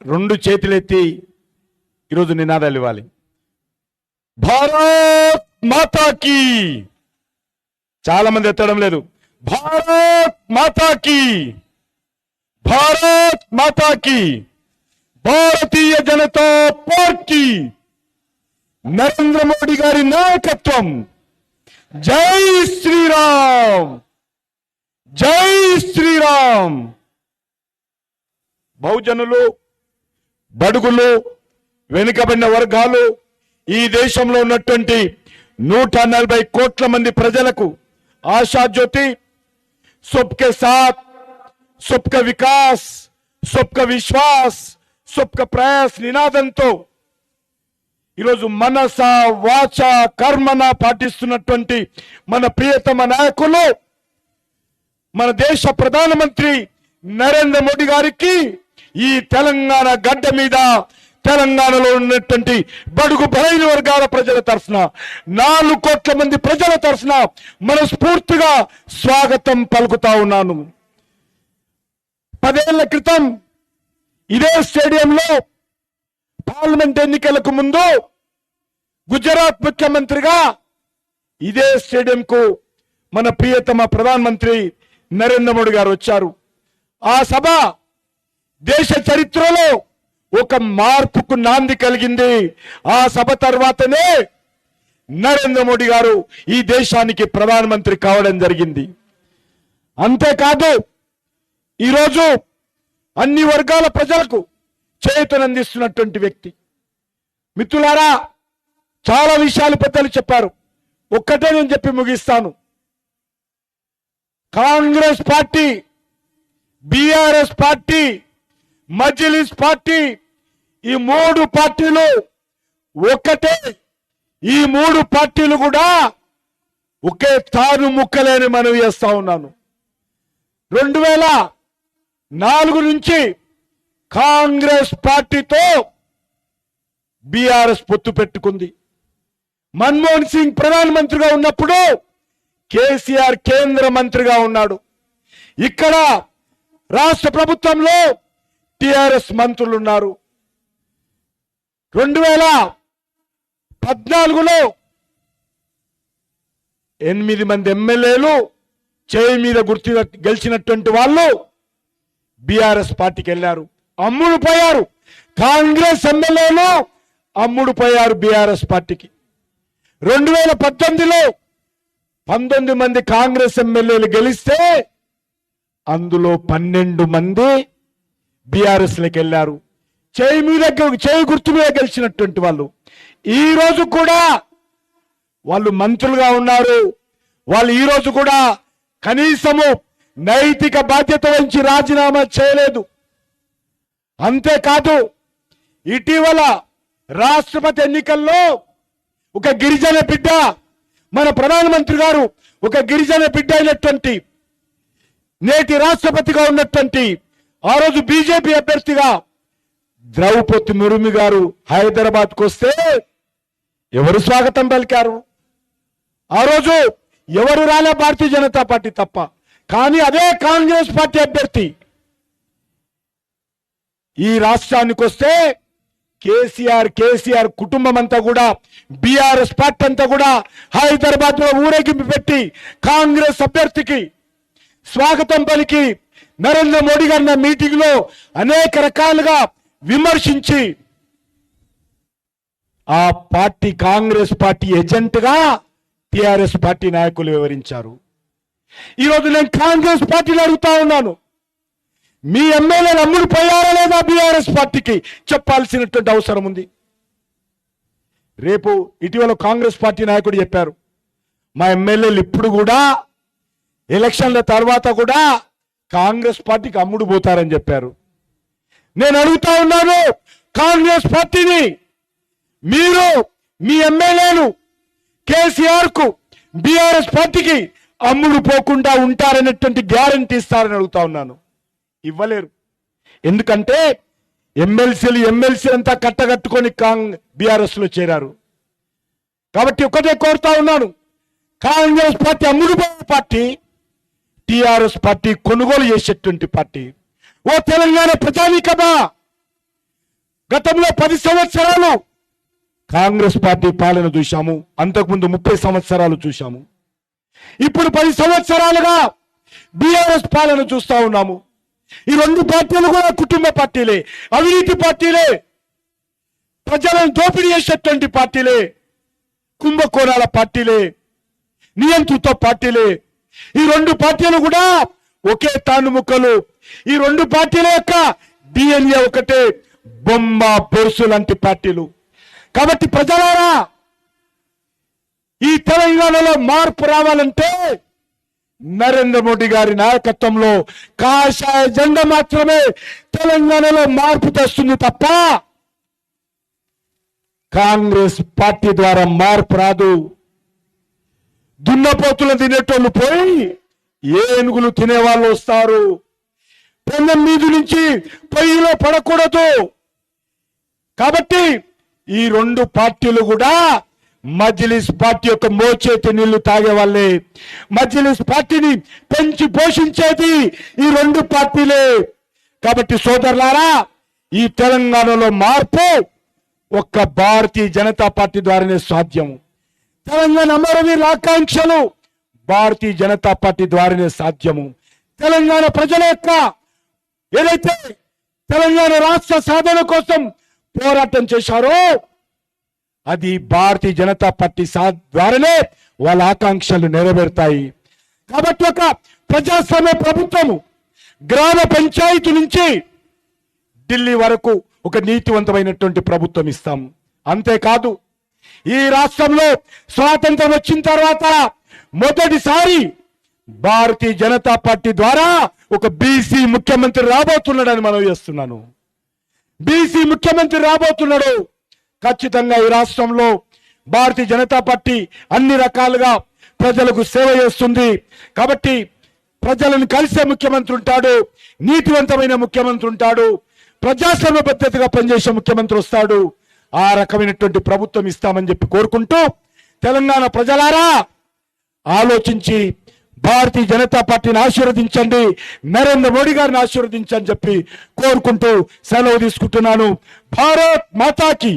రెండు చేతులెత్తి ఈరోజు నినాదాలు ఇవ్వాలి. భారత్ మాతాకి. చాలా మంది ఎత్తడం లేదు. భారత్ మాతాకి, భారత్ మాతాకి, భారతీయ జనతా పార్టీ, నరేంద్ర మోడీ గారి నాయకత్వం. జై శ్రీరామ్, జై శ్రీరామ్. బహుజనులు, బడుగులు, వెనుకబడిన వర్గాలు, ఈ దేశంలో ఉన్నటువంటి 140 కోట్ల మంది ప్రజలకు ఆశాజ్యోతి, सबके साथ सबका विकास, सबका विश्वास, सबका प्रयास నినాదంతో ఈరోజు మనస వాచ కర్మన పాటిస్తున్నటువంటి మన ప్రియతమ నాయకులు, మన దేశ ప్రధానమంత్రి నరేంద్ర మోడీ గారికి ఈ తెలంగాణ గడ్డ మీద, తెలంగాణలో ఉన్నటువంటి బడుగు బలైన వర్గాల ప్రజల తరఫున, 4 కోట్ల మంది ప్రజల తరఫున మనస్ఫూర్తిగా స్వాగతం పలుకుతా ఉన్నాను. 10 ఏళ్ల క్రితం ఇదే స్టేడియంలో పార్లమెంట్ ఎన్నికలకు ముందు గుజరాత్ ముఖ్యమంత్రిగా ఇదే స్టేడియంకు మన ప్రియతమ ప్రధానమంత్రి నరేంద్ర మోడీ గారు వచ్చారు. ఆ సభ దేశ చరిత్రలో ఒక మార్పుకు నాంది కలిగింది. ఆ సభ తర్వాతనే నరేంద్ర మోడీ గారు ఈ దేశానికి ప్రధానమంత్రి కావడం జరిగింది. అంతేకాదు ఈరోజు అన్ని వర్గాల ప్రజలకు చేయూతనందిస్తున్నటువంటి వ్యక్తి. మిత్రులారా, చాలా విషయాలు పెద్దలు చెప్పారు. ఒక్కటే నేను చెప్పి ముగిస్తాను. Congress party, BRS party, Majlis party, ఈ 3 పార్టీలు ఒక్కటే. ఈ 3 పార్టీలు కూడా ఒకే తాను ముక్కలేని మనవి చేస్తా ఉన్నాను. 2004 నుంచి కాంగ్రెస్ పార్టీతో బీఆర్ఎస్ పొత్తు పెట్టుకుంది. మన్మోహన్ సింగ్ ప్రధానమంత్రిగా ఉన్నప్పుడు కేసీఆర్ కేంద్ర మంత్రిగా ఉన్నాడు. ఇక్కడ రాష్ట్ర ప్రభుత్వంలో టిఆర్ఎస్ మంత్రులు ఉన్నారు. 2014లో 8 మంది ఎమ్మెల్యేలు చేయి మీద గుర్తు గెలిచినటువంటి వాళ్ళు బీఆర్ఎస్ పార్టీకి వెళ్ళారు, అమ్ముడు పోయారు. కాంగ్రెస్ ఎమ్మెల్యేలు అమ్ముడు పోయారు బీఆర్ఎస్ పార్టీకి. 2018లో 19 మంది కాంగ్రెస్ ఎమ్మెల్యేలు గెలిస్తే అందులో 12 మంది బీఆర్ఎస్ లోకి వెళ్ళారు. చేయి గుర్తు మీద గెలిచినటువంటి వాళ్ళు ఈ రోజు కూడా వాళ్ళు మంత్రులుగా ఉన్నారు. వాళ్ళు ఈ రోజు కూడా కనీసము నైతిక బాధ్యత వహించి రాజీనామా చేయలేదు. అంతేకాదు ఇటీవల రాష్ట్రపతి ఎన్నికల్లో ఒక గిరిజన బిడ్డ, మన ప్రధానమంత్రి గారు ఒక గిరిజన బిడ్డ అయినటువంటి నేటి రాష్ట్రపతిగా ఉన్నటువంటి ఆ రోజు బీజేపీ అభ్యర్థిగా ద్రౌపది ముర్ము గారు హైదరాబాద్కు వస్తే ఎవరు స్వాగతం పలికారు? ఆ రోజు ఎవరు రాలే, భారతీయ జనతా పార్టీ తప్ప. కానీ అదే కాంగ్రెస్ పార్టీ అభ్యర్థి ఈ రాష్ట్రానికి వస్తే కేసీఆర్ కుటుంబం అంతా కూడా, బీఆర్ఎస్ పార్టీ అంతా కూడా హైదరాబాద్ లో ఊరేగింపు పెట్టి కాంగ్రెస్ అభ్యర్థికి స్వాగతం పలికి నరేంద్ర మోడీ గారి మీటింగ్ లో అనేక రకాలుగా విమర్శించి ఆ పార్టీ కాంగ్రెస్ పార్టీ ఏజెంట్ గా టిఆర్ఎస్ పార్టీ నాయకులు వివరించారు. ఈరోజు నేను కాంగ్రెస్ పార్టీని అడుగుతా ఉన్నాను, మీ ఎమ్మెల్యేలు అమ్ముడు పోయారా లేదా బీఆర్ఎస్ పార్టీకి చెప్పాల్సినటువంటి అవసరం ఉంది. రేపు ఇటీవల కాంగ్రెస్ పార్టీ నాయకుడు చెప్పారు, మా ఎమ్మెల్యేలు ఇప్పుడు కూడా ఎలక్షన్ల తర్వాత కూడా కాంగ్రెస్ పార్టీకి అమ్ముడు పోతారని చెప్పారు. నేను అడుగుతా ఉన్నాను కాంగ్రెస్ పార్టీని, మీరు మీ ఎమ్మెల్యేలు కేసీఆర్ కు బీఆర్ఎస్ పార్టీకి అమ్ముడు పోకుండా ఉంటారనేటువంటి గ్యారంటీ ఇస్తారని అడుగుతా ఉన్నాను. ఇవ్వలేరు. ఎందుకంటే ఎమ్మెల్సీ అంతా కట్టగట్టుకొని బీఆర్ఎస్ లో చేరారు. కాబట్టి ఒకటే కోరుతా ఉన్నాను, కాంగ్రెస్ పార్టీ అమ్ముడుపోయే పార్టీ, టిఆర్ఎస్ పార్టీ కొనుగోలు చేసేటువంటి పార్టీ. ఓ తెలంగాణ ప్రజానీకమా, గతంలో 10 సంవత్సరాలు కాంగ్రెస్ పార్టీ పాలన చూశాము, అంతకుముందు 30 సంవత్సరాలు చూశాము. ఇప్పుడు 10 సంవత్సరాలుగా బీఆర్ఎస్ పాలన చూస్తా ఉన్నాము. ఈ రెండు పార్టీలు కూడా కుటుంబ పార్టీలే, అవినీతి పార్టీలే, ప్రజలను దోపిడీ చేసేటువంటి పార్టీలే, కుంభకోణాల పార్టీలే, నియంత్రిత పార్టీలే. ఈ రెండు పార్టీలు కూడా ఒకే తానుముక్కలు. ఈ రెండు పార్టీల యొక్క డిఎన్ఏ ఒకటే, బొమ్మ బొరుసు లాంటి పార్టీలు. కాబట్టి ప్రజలారా, ఈ తెలంగాణలో మార్పు రావాలంటే నరేంద్ర మోడీ గారి నాయకత్వంలో కాషాయ జెండా మాత్రమే తెలంగాణలో మార్పు తెస్తుంది తప్ప కాంగ్రెస్ పార్టీ ద్వారా మార్పు రాదు. దున్నపోతులు తినేటోళ్ళు పోయి ఏనుగులు తినేవాళ్ళు వస్తారు. పెన్నం మీద నుంచి పొయ్యిలో పడకూడదు. కాబట్టి ఈ రెండు పార్టీలు కూడా మజ్లిస్ పార్టీ యొక్క మోచేతి నీళ్లు తాగే వాళ్ళే. మజ్లిస్ పార్టీని పెంచి పోషించేది ఈ రెండు పార్టీలే. కాబట్టి సోదరులారా, ఈ తెలంగాణలో మార్పు ఒక్క భారతీయ జనతా పార్టీ ద్వారానే సాధ్యం. తెలంగాణ అమరవీరుల ఆకాంక్షలు భారతీయ జనతా పార్టీ ద్వారానే సాధ్యము. తెలంగాణ ప్రజల యొక్క ఏదైతే తెలంగాణ రాష్ట్ర సాధన కోసం పోరాటం చేశారో అది భారతీయ జనతా పార్టీ ద్వారానే వాళ్ళ ఆకాంక్షలు నెరవేరుతాయి. కాబట్టి ఒక ప్రజాస్వామ్య ప్రభుత్వము గ్రామ పంచాయతీ నుంచి ఢిల్లీ వరకు ఒక నీతివంతమైనటువంటి ప్రభుత్వం ఇస్తాం. అంతేకాదు, ఈ రాష్ట్రంలో స్వాతంత్రం వచ్చిన తర్వాత మొదటిసారి భారతీయ జనతా పార్టీ ద్వారా ఒక బీసీ ముఖ్యమంత్రి రాబోతున్నాడని మనం చేస్తున్నాను. బీసీ ముఖ్యమంత్రి రాబోతున్నాడు. ఖచ్చితంగా ఈ రాష్ట్రంలో భారతీయ జనతా పార్టీ అన్ని రకాలుగా ప్రజలకు సేవ చేస్తుంది. కాబట్టి ప్రజలను కలిసే ముఖ్యమంత్రి ఉంటాడు, నీతివంతమైన ముఖ్యమంత్రి ఉంటాడు, ప్రజాస్వామ్య పద్ధతిగా పనిచేసే ముఖ్యమంత్రి వస్తాడు. ఆ రకమైనటువంటి ప్రభుత్వం ఇస్తామని చెప్పి కోరుకుంటూ, తెలంగాణ ప్రజలారా ఆలోచించి భారతీయ జనతా పార్టీని ఆశీర్వదించండి, నరేంద్ర మోడీ గారిని ఆశీర్వదించని చెప్పి కోరుకుంటూ సెలవు తీసుకుంటున్నాను. భారత్ మాతాకి.